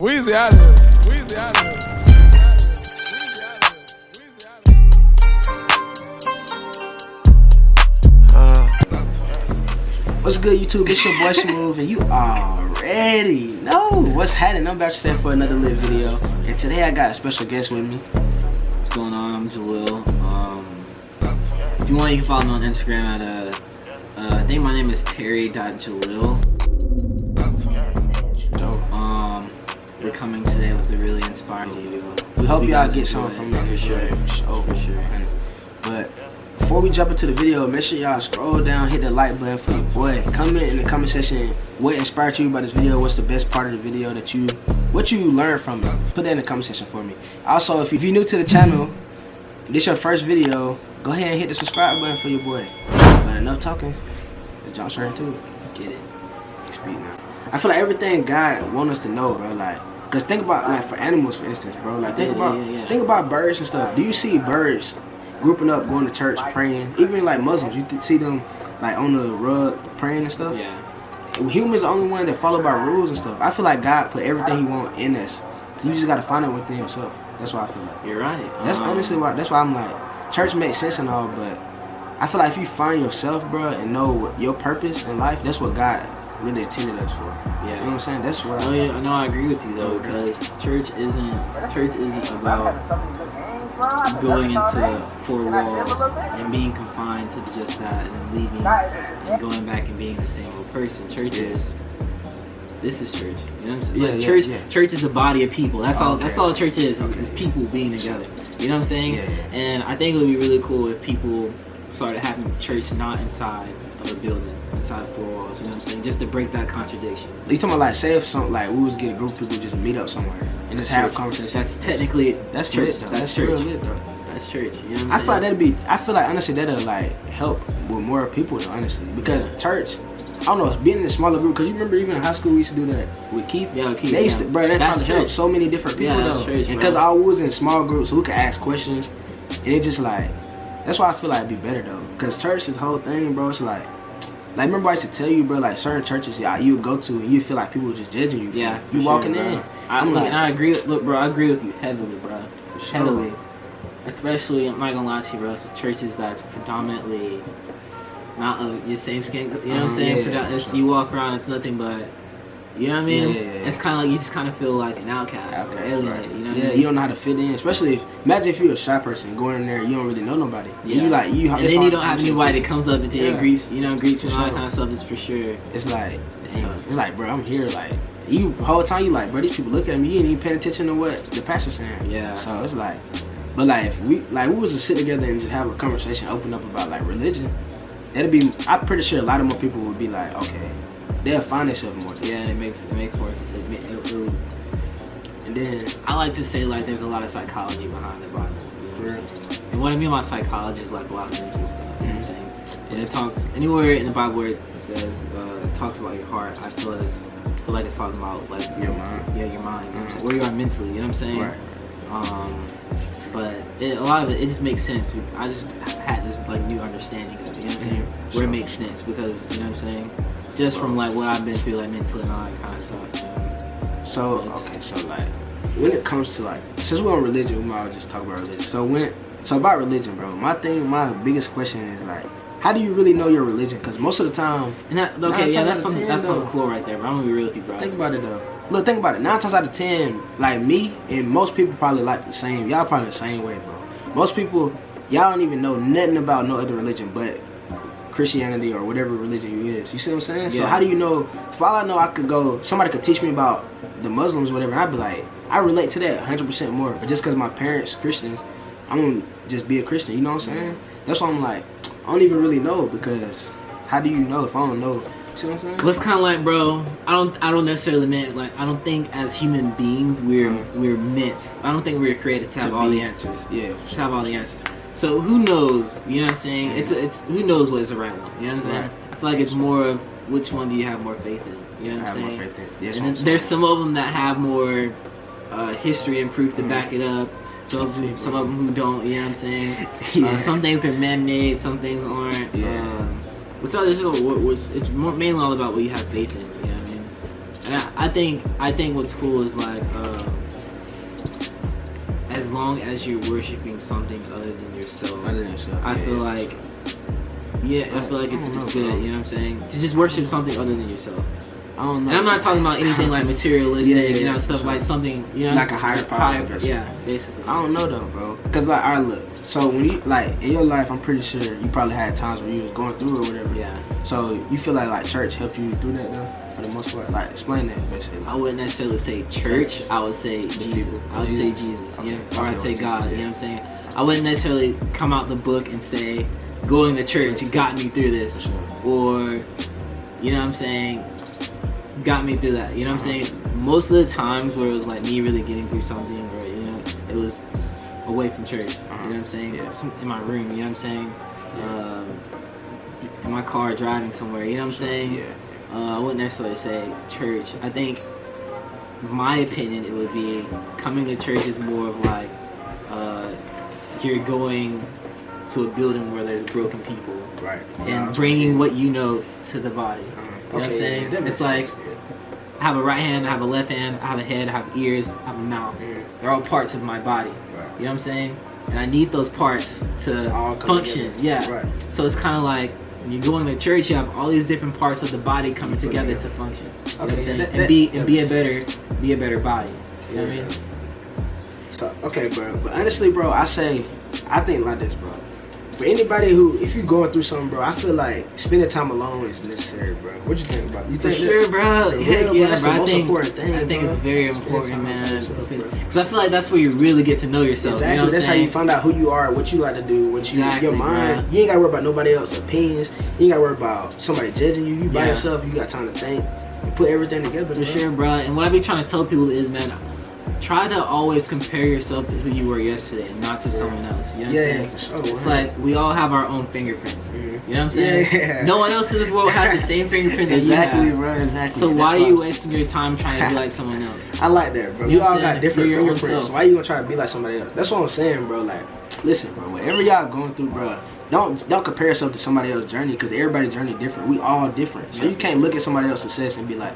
Weezy out of here. Weezy out of here. What's good, YouTube? It's your boy Smoove, and you already know what's happening. I'm about to stay for another lit video, and today I got a special guest with me. What's going on? I'm Jaleel. If you want, you can follow me on Instagram at I think my name is Terry.jaleel. We're coming today with a really inspiring video. We hope y'all get something from it. For sure. But before we jump into the video, make sure y'all scroll down, hit the like button for your boy. Comment in the comment section what inspired you about this video. What's the best part of the video what you learned from it. Put that in the comment section for me. Also, if you're new to the channel, this your first video, go ahead and hit the subscribe button for your boy. But enough talking, let's jump straight into it. Let's get it. Speak now. I feel like everything God wants us to know, bro. Like, cause think about like for animals, for instance, bro. Like think about birds and stuff. Do you see birds grouping up, going to church, praying? Even like Muslims, you see them like on the rug praying and stuff. Yeah. Humans are the only one that follow by rules and stuff. I feel like God put everything He wants in us. So you just gotta find it within yourself. That's what I feel like. You're right. That's honestly why. That's why I'm like, church makes sense and all, but I feel like if you find yourself, bro, and know your purpose in life, that's what God really intended us for. Yeah. You know what I'm saying? That's what I agree with you though, because church isn't about going into four walls and being confined to just that and then leaving and going back and being the same old person. This is church. You know what I'm saying? Church is a body of people. That's all. That's all church is people being together. You know what I'm saying? And I think it would be really cool if people started having church not inside of a building, inside four walls. You know what I'm saying? Just to break that contradiction. You talking about like, say if something like we was get a group of people just meet up somewhere and just have a conversation. That's technically that's church. Lit, that's church. Lit, that's church. You know what I'm saying? I feel like honestly that'll like help with more people though, honestly, because church, I don't know, being in a smaller group, because you remember even in high school we used to do that with Keith. Yeah, Keith. They used to, bro, that probably helped so many different people though. And because I was in small groups, so we could ask questions, and it just like, that's why I feel like it'd be better though. Because church, this whole thing, bro, it's like remember I used to tell you, bro, like certain churches you would go to and you feel like people just judging you. Yeah, you walking in. I agree. Look, bro, I agree with you heavily, bro. Heavily. Especially, I'm not gonna lie to you, bro. Churches that's predominantly not of your same skin. You know what I'm saying? You walk around, it's nothing but. You know what I mean? It's kind of like you just kind of feel like an outcast or alienated. You know what I mean? You don't know how to fit in. Especially, imagine if you're a shy person going in there, you don't really know nobody. Yeah. And then you don't have anybody that comes up and greets you and all that kind of stuff. It's for sure. It's like, damn. It's like, bro, I'm here. Like, you whole time you like, bro, these people look at me. You ain't even paying attention to what the pastor's saying. Yeah. So it's like, but like if we was to sit together and just have a conversation, open up about like religion, I'm pretty sure a lot of more people would be like, okay. They'll find themselves more. Yeah, it makes more sense. And then I like to say like there's a lot of psychology behind the Bible. You know what I'm saying? And what I mean by psychology is like a lot of mental stuff. You know what I'm saying? And it talks anywhere in the Bible where it says it talks about your heart. I feel like it's talking about like your mind. Yeah, your mind. You know what I'm saying? Where you are mentally. You know what I'm saying? Right. But a lot of it just makes sense. I just had this like new understanding of it. You know what I'm saying? Where it makes sense because you know what I'm saying. Just from like what I've been through, like mentally and all that kind of stuff. You know? So like when it comes to like, since we're on religion, we might just talk about religion. So about religion, bro. My biggest question is like, how do you really know your religion? Because most of the time, that's something cool right there. Bro. I'm gonna be real with you, bro. Think about it though. Look, think about it. 9 times out of 10, like me and most people probably like the same. Y'all probably the same way, bro. Most people, y'all don't even know nothing about no other religion, but Christianity or whatever religion you is. You see what I'm saying? Yeah. So how do you know? For all I know, somebody could teach me about the Muslims or whatever, and I'd be like, I relate to that 100% more. But just because my parents Christians, I'm gonna just be a Christian. You know what I'm saying? That's why I'm like, I don't even really know, because how do you know if I don't know? You see what I'm saying? Well, it's kind of like, bro, I don't necessarily mean like, I don't think as human beings we're meant. I don't think we're created to have all the answers. Yeah. To have all the answers. So who knows? You know what I'm saying? It's who knows what is the right one? You know what I'm saying? I feel like it's more of which one do you have more faith in? You know what I'm saying? More faith in. Yes, and then there's some of them that have more history and proof to back it up. Some of them who don't. You know what I'm saying? Some things are man-made. Some things aren't. It's mainly all about what you have faith in. You know what I mean? And I think what's cool is like, as long as you're worshiping something other than yourself, I feel like, I feel like it's good. You know what I'm saying? To just worship something other than yourself. I don't know. And I'm not talking about anything like materialistic, you know, stuff like something, you know, like a higher power. Yeah, basically. I don't know though, bro. Cause like, alright, look. So when you like in your life, I'm pretty sure you probably had times where you was going through or whatever. Yeah. So you feel like church helped you through that though, for the most part. Like, explain that basically. I wouldn't necessarily say church. I would say Jesus. I would say Jesus. Okay. Yeah. Or I'd say God. You know what I'm saying? I wouldn't necessarily come out the book and say, going to church got me through this, or you know what I'm saying, got me through that. You know what I'm saying? Most of the times where it was like me really getting through something, or you know, it was away from church. You know what I'm saying? In my room. You know what I'm saying? In my car driving somewhere. You know what I'm saying? I wouldn't necessarily say church. I think, my opinion, it would be coming to church is more of like you're going to a building where there's broken people, right? And bringing what you know to the body. You know what I'm saying? It's like, I have a right hand, I have a left hand, I have a head, I have ears, I have a mouth. They're all parts of my body. Right. You know what I'm saying? And I need those parts to function. Together. Yeah. Right. So it's kind of like when you're going to church, you have all these different parts of the body coming together to function. You know what I'm saying? And be a better body. You know what I mean? So, okay, bro. But honestly, bro, I think like this, bro. For anybody who, if you're going through something, bro, I feel like spending time alone is necessary, bro. What you think, bro? You think For sure, bro. Yeah, that's bro. the most important thing, I think bro. it's very important, man. Because I feel like that's where you really get to know yourself. Exactly. You know That's how you find out who you are, what you like to do, what you your mind. Bro. You ain't gotta worry about nobody else's opinions. You ain't gotta worry about somebody judging you. You by yourself. You got time to think and put everything together. For sure, bro. And what I be trying to tell people is, man, try to always compare yourself to who you were yesterday and not to someone else. You know what I'm saying? For sure. It's like we all have our own fingerprints. You know what I'm saying? Yeah. No one else in this world has the same fingerprint that you have. Exactly, bro. Exactly. So why are you wasting your time trying to be like someone else? I like that, bro. You all got different fingerprints. So why you gonna try to be like somebody else? That's what I'm saying, bro. Like, listen, bro. Whatever y'all going through, bro, don't compare yourself to somebody else's journey, because everybody's journey different. We all different. So you can't look at somebody else's success and be like,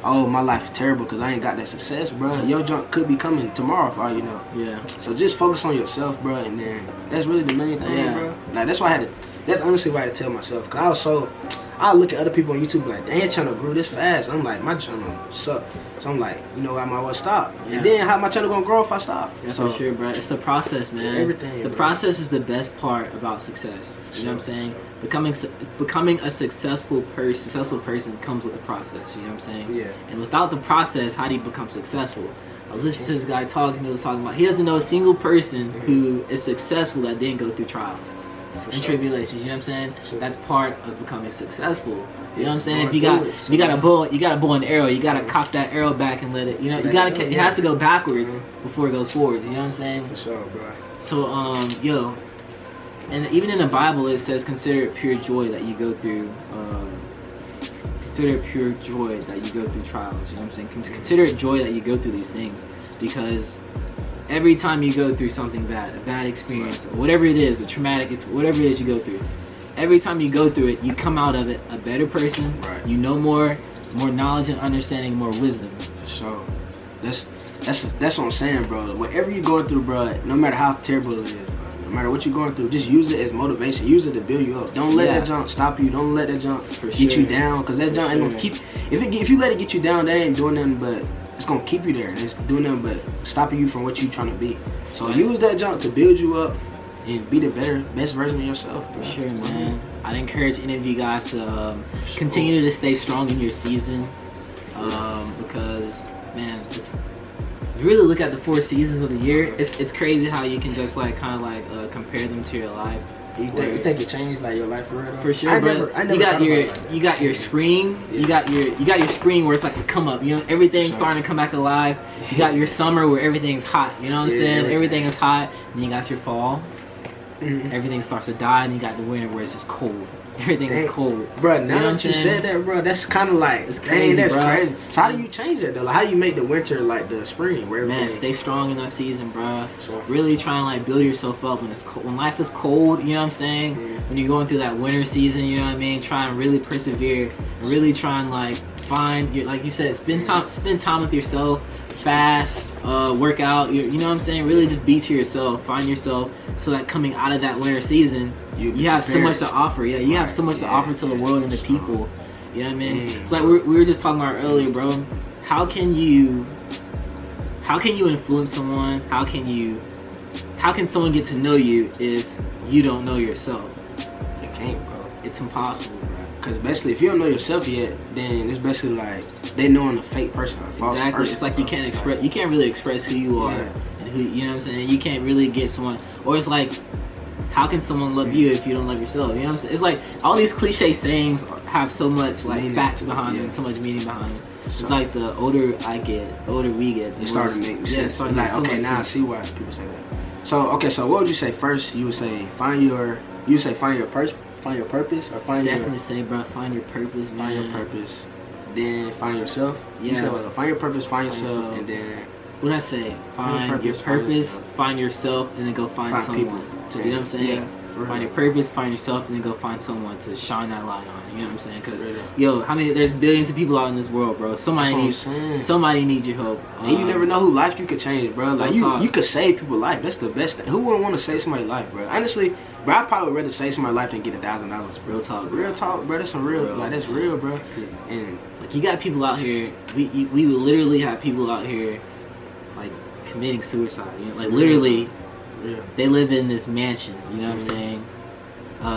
oh, my life is terrible because I ain't got that success, bro. Your junk could be coming tomorrow for all you know. Yeah. So just focus on yourself, bro, and then that's really the main thing, bro. Like, that's why that's honestly why I had to tell myself, because I look at other people on YouTube like, their channel grew this fast. I'm like, my channel sucked. So I'm like, you know, I might well stop. And then how my channel gonna grow if I stop? Yeah, so, for sure, bro. It's the process, man. Everything. The process is the best part about success. You know what I'm saying? Becoming a successful person comes with the process. You know what I'm saying? Yeah. And without the process, how do you become successful? I was listening to this guy talking. He was talking about, he doesn't know a single person who is successful that didn't go through trials and tribulations. You know what I'm saying? That's part of becoming successful. You know what I'm saying? If you got a bow and arrow, you gotta cock that arrow back and let it. You know, it has to go backwards before it goes forward. You know what I'm saying? For sure, bro. So and even in the Bible it says, consider it pure joy that you go through. Consider it pure joy that you go through trials. You know what I'm saying? Consider it joy that you go through these things, because every time you go through something bad, a bad experience, or whatever it is, a traumatic, whatever it is you go through, every time you go through it, you come out of it a better person. Right. You know more knowledge and understanding, more wisdom. For sure. That's what I'm saying, bro. Whatever you're going through, bro, no matter how terrible it is, bro, no matter what you're going through, just use it as motivation. Use it to build you up. Don't let that junk stop you. Don't let that junk get you down, because that junk ain't gonna keep. If you let it get you down, that ain't doing nothing but. It's gonna keep you there. It's doing nothing but stopping you from what you're trying to be. So use that junk to build you up and be the best version of yourself. For sure, man. I'd encourage any of you guys to continue to stay strong in your season, because, man, you really look at the 4 seasons of the year. It's crazy how you can just like kind of compare them to your life. You think it changed like your life for real? For sure, bro. You got your spring. You got your spring where it's like a come up. You know, everything's starting to come back alive. You got your summer where everything's hot. You know what I'm saying? Everything is hot. And you got your fall. Everything starts to die, and you got the winter where it's just cold. Everything is cold. Bro, now that you said that, bro, that's kind of like, it's crazy, that's crazy. So how do you change that, though? Like, how do you make the winter like the spring? Where man, stay strong in that season, bro. Sure. Really try and like build yourself up when it's cold. When life is cold, you know what I'm saying? When you're going through that winter season, you know what I mean? Try and really persevere and really try and like find your, like you said, spend time with yourself, fast, work out, you know what I'm saying? Really just be to yourself, find yourself, so that coming out of that winter season, you have so much to offer. Yeah, you have so much to offer to the world and the people. You know what I mean? It's like we were just talking about earlier, bro. How can you influence someone? How can someone get to know you if you don't know yourself? You can't, bro. It's impossible, bro. Because basically, if you don't know yourself yet, then it's basically like they knowing a fake person, a false Exactly. person. It's like you can't really express who you are, and who, you know what I'm saying. You can't really get someone, or it's like, how can someone love you if you don't love yourself? You know what I'm saying? It's like all these cliche sayings have so much like facts behind them, so much meaning behind them. It's like the older we get, it started making sense. Like, okay, now I see why people say that. So, okay, so what would you say first? You would say find your purpose, or definitely say, bro, find your purpose, man. Find your purpose, then find yourself. Yeah. You said, well, find your purpose, find yourself, and then what did I say? Find your purpose, find yourself, and then go find someone. People to, you know what I'm saying? Yeah. Find your purpose, find yourself, and then go find someone to shine that light on. You know what I'm saying? Because really? there's billions of people out in this world, bro. Somebody needs your help. And you never know who life you could change, bro. Like you could save people's life. That's the best thing. Who wouldn't want to save somebody's life, bro? Honestly, bro, I'd probably rather save somebody's life than get $1,000. Real talk, bro. That's some real. Like that's real, bro. And like you got people out here. We would literally have people out here like committing suicide. You know, like literally. Yeah. They live in this mansion, you know what I'm saying?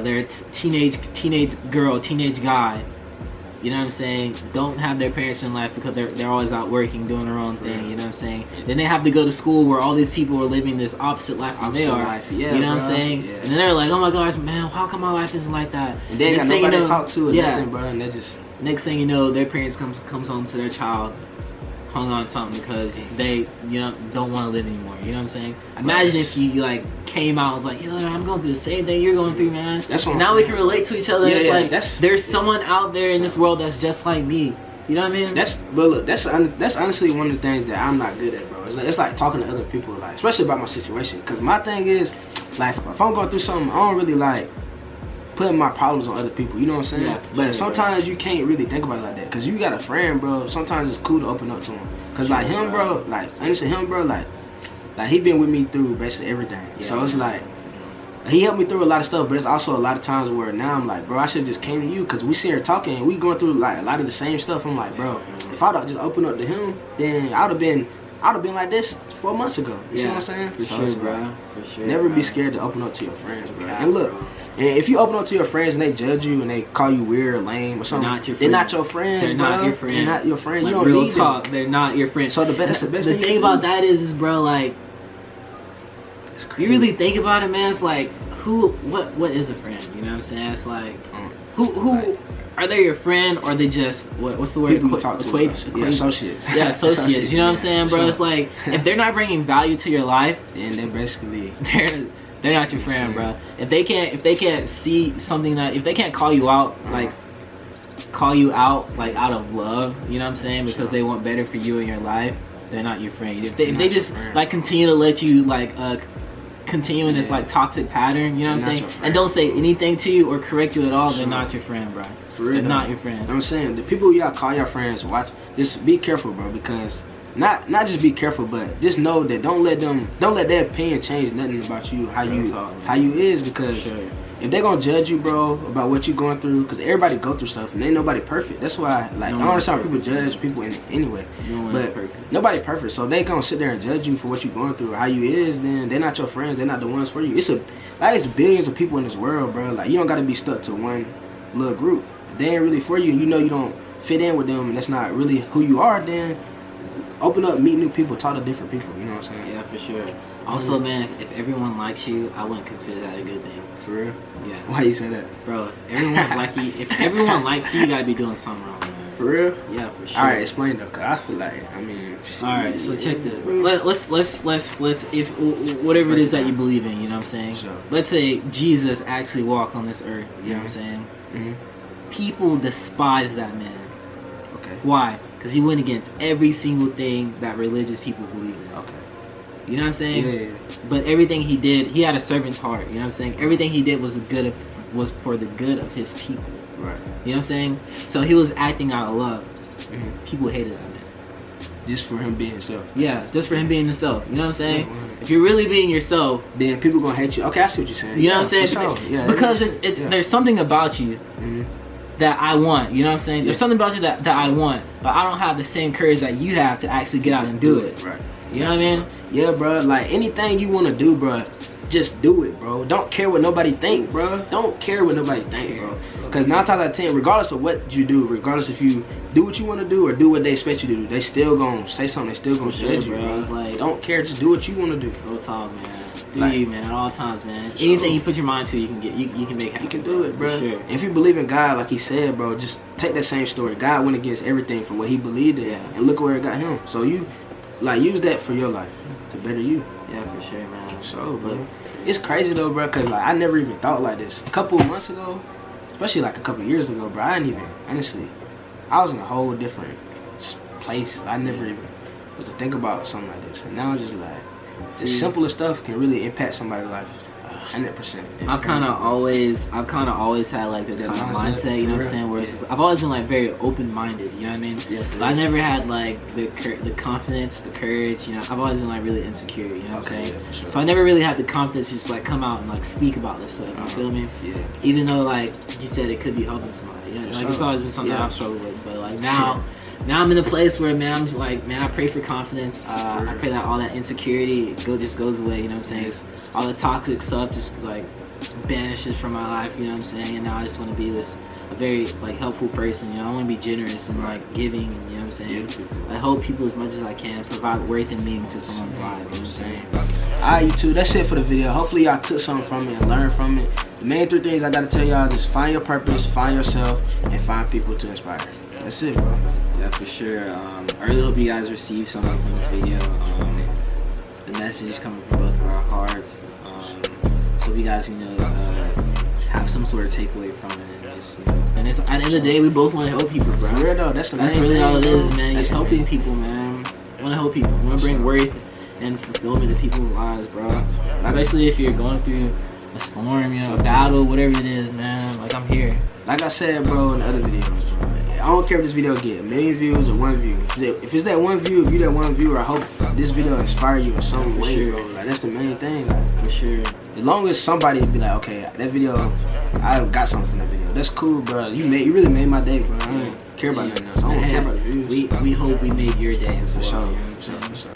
They're a teenage girl, teenage guy, you know what I'm saying? Don't have their parents in life because they're always out working, doing their own thing, you know what I'm saying? Then they have to go to school where all these people are living this opposite life than they are, you know what I'm saying? Yeah. And then they're like, oh my gosh, man, how come my life isn't like that? And they ain't got nobody to talk to or nothing, bro, and they just... Next thing you know, their parents comes home to their child hung on something because they, you know, don't want to live anymore. You know what I'm saying? Imagine if you like came out and was like, yo, I'm going through the same thing you're going through, man. That's what I'm now saying. We can relate to each other. Yeah, it's like there's yeah. someone out there in this world that's just like me. You know what I mean? But look, that's honestly one of the things that I'm not good at, bro. It's like talking to other people, like especially about my situation. Cause my thing is, like, if I'm going through something, I don't really like putting my problems on other people, you know what I'm saying? Yeah, but sometimes you can't really think about it like that. Cause you got a friend, bro. Sometimes it's cool to open up to him. Cause like him, bro, like honestly, him, bro, like he been with me through basically everything. Yeah, so it's like he helped me through a lot of stuff, but it's also a lot of times where now I'm like, bro, I should just came to you, cause we sit here talking and we going through like a lot of the same stuff. I'm like, bro, if I'd just open up to him, then I'd have been like this 4 months ago. You see what I'm saying? For sure, bro. For sure. Never be scared to open up to your friends, bro. And look, and if you open up to your friends and they judge you and they call you weird or lame or something, they're not your friends. They're not your friend. They're not your friend. Like, you don't real need talk. them. They're not your friend. So the best the thing about that is, bro, like, you really think about it, man. It's like, what is a friend? You know what I'm saying? It's like, who are they your friend, or are they just what's the word? People you talk to, associates. Yeah, associates. You know what I'm saying, bro? It's like if they're not bringing value to your life, then they're basically they're not your friend, bro. If they can't see something that, if they can't call you out like out of love, you know what I'm saying, because they want better for you in your life, they're not your friend. If they just like continue to let you like continue in this like toxic pattern, you know what I'm saying, and don't say anything to you or correct you at all, they're not your friend, bro. For real, they're not your friend. I'm saying the people y'all call your friends, watch, just be careful, bro, because not just be careful, but just know that don't let their opinion change nothing about you, how you is, because if they're gonna judge you, bro, about what you're going through, because everybody go through stuff and ain't nobody perfect. That's why, like, I don't understand why people judge people anyway. But nobody perfect, so if they gonna sit there and judge you for what you're going through or how you is, then they're not your friends. They're not the ones for you. It's billions of people in this world, bro. Like, you don't gotta be stuck to one little group. If they ain't really for you, you know you don't fit in with them, and that's not really who you are, then open up, meet new people, talk to different people, you know what I'm saying? Yeah, for sure. Also, man, if everyone likes you, I wouldn't consider that a good thing. For real? Yeah. Why you say that? Bro, if everyone likes you, you gotta be doing something wrong, man. For real? Yeah, for sure. Alright, explain though, cause I feel like, Alright, so check this. Let's if whatever it is that you believe in, you know what I'm saying? Sure. Let's say Jesus actually walked on this earth, you know what I'm saying? Mm-hmm. People despise that man. Okay. Why? Because he went against every single thing that religious people believe in. Okay. You know what I'm saying? Yeah. But everything he did, he had a servant's heart. You know what I'm saying? Everything he did was for the good of his people. Right. You know what I'm saying? So he was acting out of love. people hated that man. Just for him being himself. Yeah, just for him being himself. You know what I'm saying? Yeah, if you're really being yourself, then people gonna hate you. Okay, I see what you're saying. You know what I'm saying? Sure. Yeah, because it's there's something about you that I want. You know what I'm saying? There's something about you that I want, but I don't have the same courage that you have to actually get out and do it. Right. You know what I mean? Yeah, bro. Like anything you want to do, bro, just do it, bro. Don't care what nobody think, bro. Don't care what nobody think, bro. Because 9 times out of 10, regardless of what you do, regardless if you do what you want to do or do what they expect you to do, they still gonna say something. They still gonna judge you, bro. It's like, don't care. Just do what you want to do. Real talk, man. Do Like, you, man, at all times, man. Anything you put your mind to, you can get. You can make happen. You can do it, bro. For sure. If you believe in God, like he said, bro, just take that same story. God went against everything for what he believed in, and look where it got him. So you, like, use that for your life to better you. Yeah, for sure, man. So, bro, it's crazy though, bro, cause like I never even thought like this. A couple of months ago, especially like a couple of years ago, bro, I didn't even, honestly, I was in a whole different place. I never even was to think about something like this, and now I'm just like, the simplest stuff can really impact somebody's life 100%. I've kind of always had like this kind of mindset, you know what I'm saying? Where it's just, I've always been like very open-minded, you know what I mean? Yeah, but I never had like the confidence, the courage, you know. I've always been like really insecure, you know what I'm saying? Yeah, for sure. So I never really had the confidence to just like come out and like speak about this stuff. You feel me? Yeah. Even though like you said it could be helping somebody, you know? Like it's always been something that I've struggled with, but like now. Now I'm in a place where, man, I'm just like, man, I pray for confidence. I pray that all that insecurity just goes away, you know what I'm saying? It's, all the toxic stuff just like banishes from my life, you know what I'm saying? And now I just want to be a very like helpful person, you know. I want to be generous and like giving, and, you know what I'm saying? I help people as much as I can, provide worth and meaning to someone's life, you know what I'm saying? Alright, YouTube, that's it for the video. Hopefully y'all took something from it and learned from it. The main 3 things I gotta tell y'all is find your purpose, find yourself, and find people to inspire. That's it, bro. Yeah, for sure. I really hope you guys receive something from this video. The message is coming from both of our hearts. So you guys, you know, have some sort of takeaway from it. And just, you know, and it's at the end of the day, we both want to help people, bro. For real though, that's really all it is, man. Just helping people, man. Want to help people. Want to bring worth and fulfillment to people's lives, bro. Especially if you're going through a storm, you know, a battle, whatever it is, man. Like, I'm here. Like I said, bro, in the other videos, bro, I don't care if this video get 1 million views or 1 view. If it's that 1 view, if you that 1 viewer, I hope this video inspire you in some way, bro. Like, that's the main thing. Like, for sure. As long as somebody be like, okay, that video, I got something from that video. That's cool, bro. You really made my day, bro. I don't care about nothing else. I don't care about the views. We hope we made your day as well. For sure. You know what I'm saying?